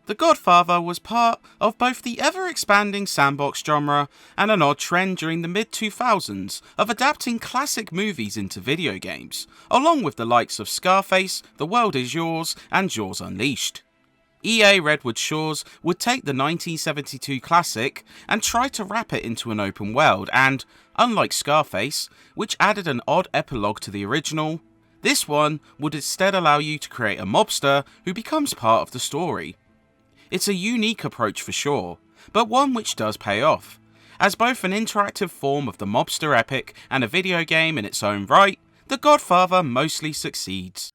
The Godfather was part of both the ever-expanding sandbox genre and an odd trend during the mid-2000s of adapting classic movies into video games, along with the likes of Scarface, The World Is Yours, and Jaws Unleashed. EA Redwood Shores would take the 1972 classic and try to wrap it into an open world and, unlike Scarface, which added an odd epilogue to the original, this one would instead allow you to create a mobster who becomes part of the story. It's a unique approach for sure, but one which does pay off. As both an interactive form of the mobster epic and a video game in its own right, The Godfather mostly succeeds.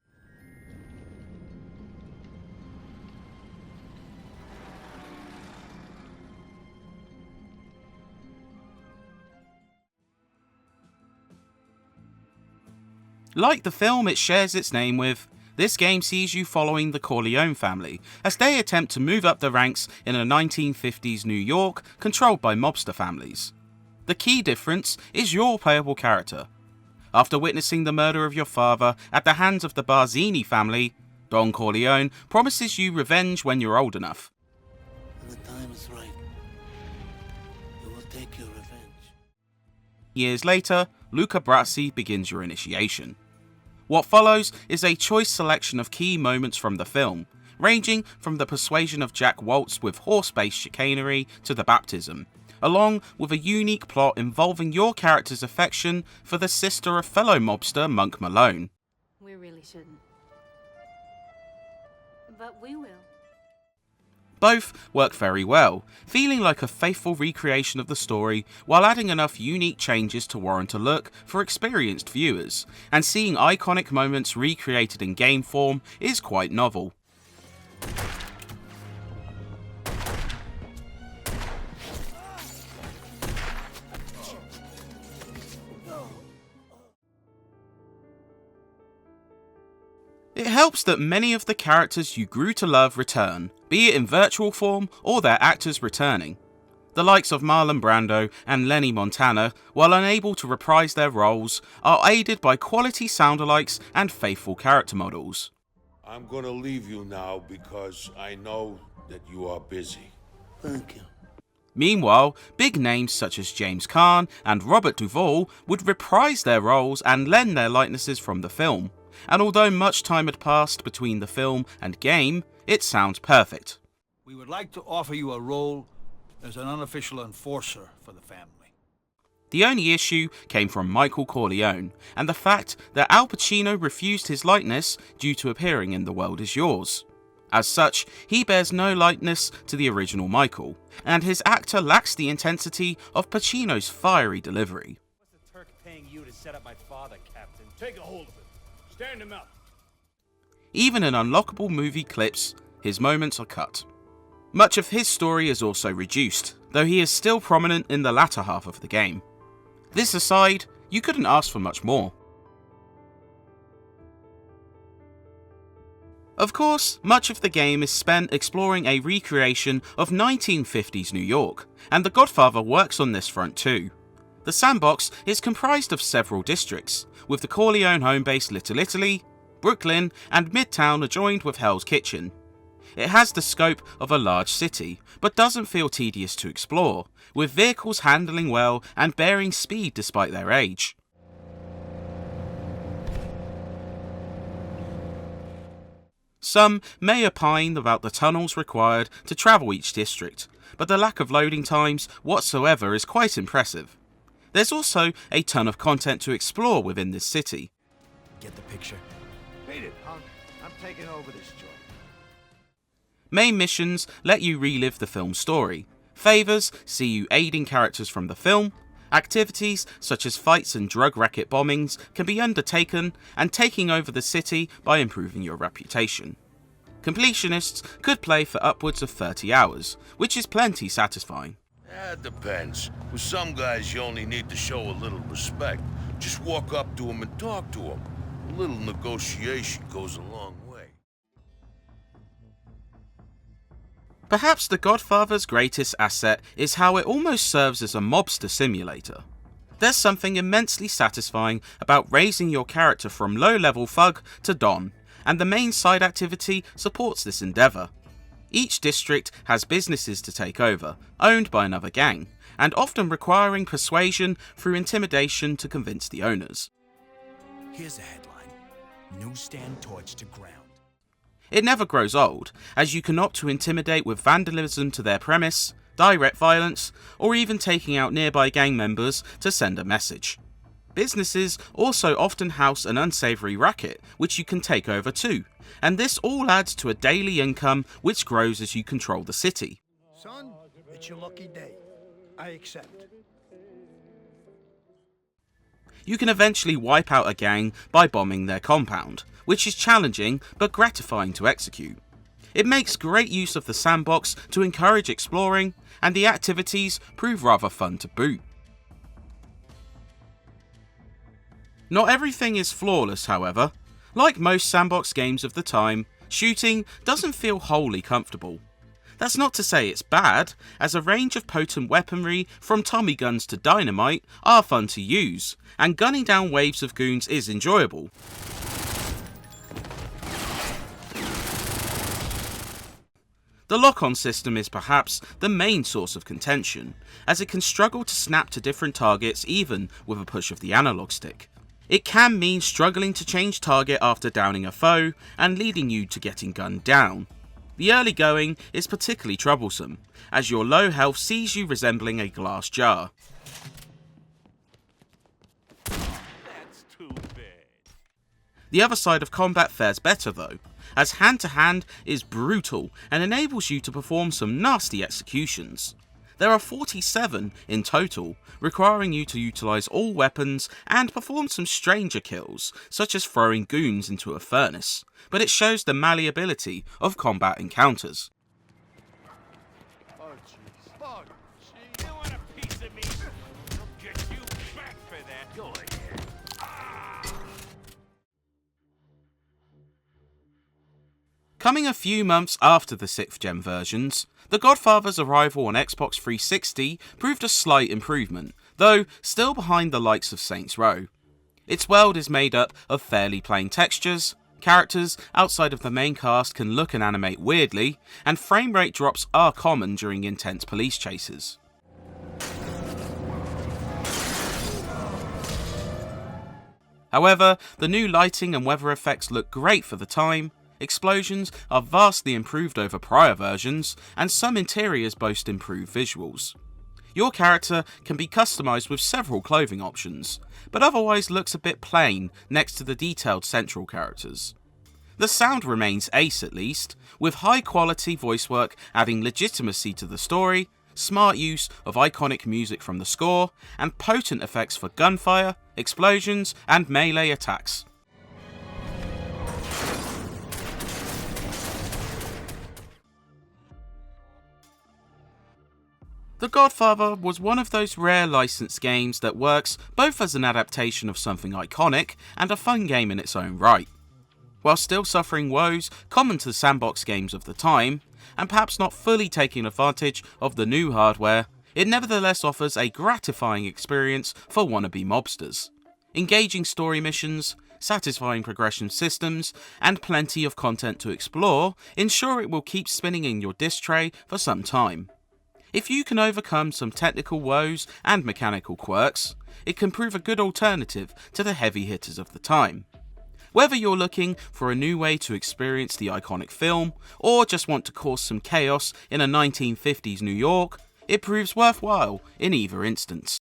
Like the film it shares its name with, this game sees you following the Corleone family as they attempt to move up the ranks in a 1950s New York controlled by mobster families. The key difference is your playable character. After witnessing the murder of your father at the hands of the Barzini family, Don Corleone promises you revenge when you're old enough. When the time is right, you will take your revenge. Years later, Luca Brasi begins your initiation. What follows is a choice selection of key moments from the film, ranging from the persuasion of Jack Waltz with horse-based chicanery to the baptism, along with a unique plot involving your character's affection for the sister of fellow mobster Monk Malone. We really shouldn't. But we will. Both work very well, feeling like a faithful recreation of the story while adding enough unique changes to warrant a look for experienced viewers, and seeing iconic moments recreated in game form is quite novel. It helps that many of the characters you grew to love return, be it in virtual form or their actors returning. The likes of Marlon Brando and Lenny Montana, while unable to reprise their roles, are aided by quality soundalikes and faithful character models. I'm gonna leave you now because I know that you are busy. Thank you. Meanwhile, big names such as James Caan and Robert Duvall would reprise their roles and lend their likenesses from the film. And although much time had passed between the film and game, it sounds perfect. We would like to offer you a role as an unofficial enforcer for the family. The only issue came from Michael Corleone, and the fact that Al Pacino refused his likeness due to appearing in The World Is Yours. As such, he bears no likeness to the original Michael, and his actor lacks the intensity of Pacino's fiery delivery. What's the Turk paying you to set up my father, Captain? Take a hold of him. Stand him up. Even in unlockable movie clips, his moments are cut. Much of his story is also reduced, though he is still prominent in the latter half of the game. This aside, you couldn't ask for much more. Of course, much of the game is spent exploring a recreation of 1950s New York, and The Godfather works on this front too. The sandbox is comprised of several districts, with the Corleone home base Little Italy, Brooklyn, and Midtown adjoined with Hell's Kitchen. It has the scope of a large city, but doesn't feel tedious to explore, with vehicles handling well and bearing speed despite their age. Some may opine about the tunnels required to travel each district, but the lack of loading times whatsoever is quite impressive. There's also a ton of content to explore within this city. Get the picture? Beat it, punk. I'm taking over this joint. Main missions let you relive the film's story. Favours see you aiding characters from the film. Activities such as fights and drug racket bombings can be undertaken, and taking over the city by improving your reputation. Completionists could play for upwards of 30 hours, which is plenty satisfying. It depends. With some guys, you only need to show a little respect. Just walk up to them and talk to them. A little negotiation goes a long way. Perhaps The Godfather's greatest asset is how it almost serves as a mobster simulator. There's something immensely satisfying about raising your character from low-level thug to Don, and the main side activity supports this endeavour. Each district has businesses to take over, owned by another gang, and often requiring persuasion through intimidation to convince the owners. Here's a headline. Newsstand torch to ground. It never grows old, as you can opt to intimidate with vandalism to their premise, direct violence, or even taking out nearby gang members to send a message. Businesses also often house an unsavoury racket, which you can take over too, and this all adds to a daily income which grows as you control the city. Son, it's your lucky day. I accept. You can eventually wipe out a gang by bombing their compound, which is challenging but gratifying to execute. It makes great use of the sandbox to encourage exploring, and the activities prove rather fun to boot. Not everything is flawless, however. Like most sandbox games of the time, shooting doesn't feel wholly comfortable. That's not to say it's bad, as a range of potent weaponry, from Tommy guns to dynamite, are fun to use, and gunning down waves of goons is enjoyable. The lock-on system is perhaps the main source of contention, as it can struggle to snap to different targets even with a push of the analog stick. It can mean struggling to change target after downing a foe, and leading you to getting gunned down. The early going is particularly troublesome, as your low health sees you resembling a glass jar. That's too bad. The other side of combat fares better though, as hand-to-hand is brutal and enables you to perform some nasty executions. There are 47 in total, requiring you to utilise all weapons and perform some stranger kills, such as throwing goons into a furnace, but it shows the malleability of combat encounters. Oh, jeez. Bug. You want a piece of me? I'll get you back for that. Go ahead. Coming a few months after the 6th gen versions, The Godfather's arrival on Xbox 360 proved a slight improvement, though still behind the likes of Saints Row. Its world is made up of fairly plain textures, characters outside of the main cast can look and animate weirdly, and frame rate drops are common during intense police chases. However, the new lighting and weather effects look great for the time, explosions are vastly improved over prior versions, and some interiors boast improved visuals. Your character can be customised with several clothing options, but otherwise looks a bit plain next to the detailed central characters. The sound remains ace at least, with high quality voice work adding legitimacy to the story, smart use of iconic music from the score, and potent effects for gunfire, explosions, and melee attacks. The Godfather was one of those rare licensed games that works both as an adaptation of something iconic and a fun game in its own right. While still suffering woes common to sandbox games of the time, and perhaps not fully taking advantage of the new hardware, it nevertheless offers a gratifying experience for wannabe mobsters. Engaging story missions, satisfying progression systems, and plenty of content to explore ensure it will keep spinning in your disc tray for some time. If you can overcome some technical woes and mechanical quirks, it can prove a good alternative to the heavy hitters of the time. Whether you're looking for a new way to experience the iconic film, or just want to cause some chaos in a 1950s New York, it proves worthwhile in either instance.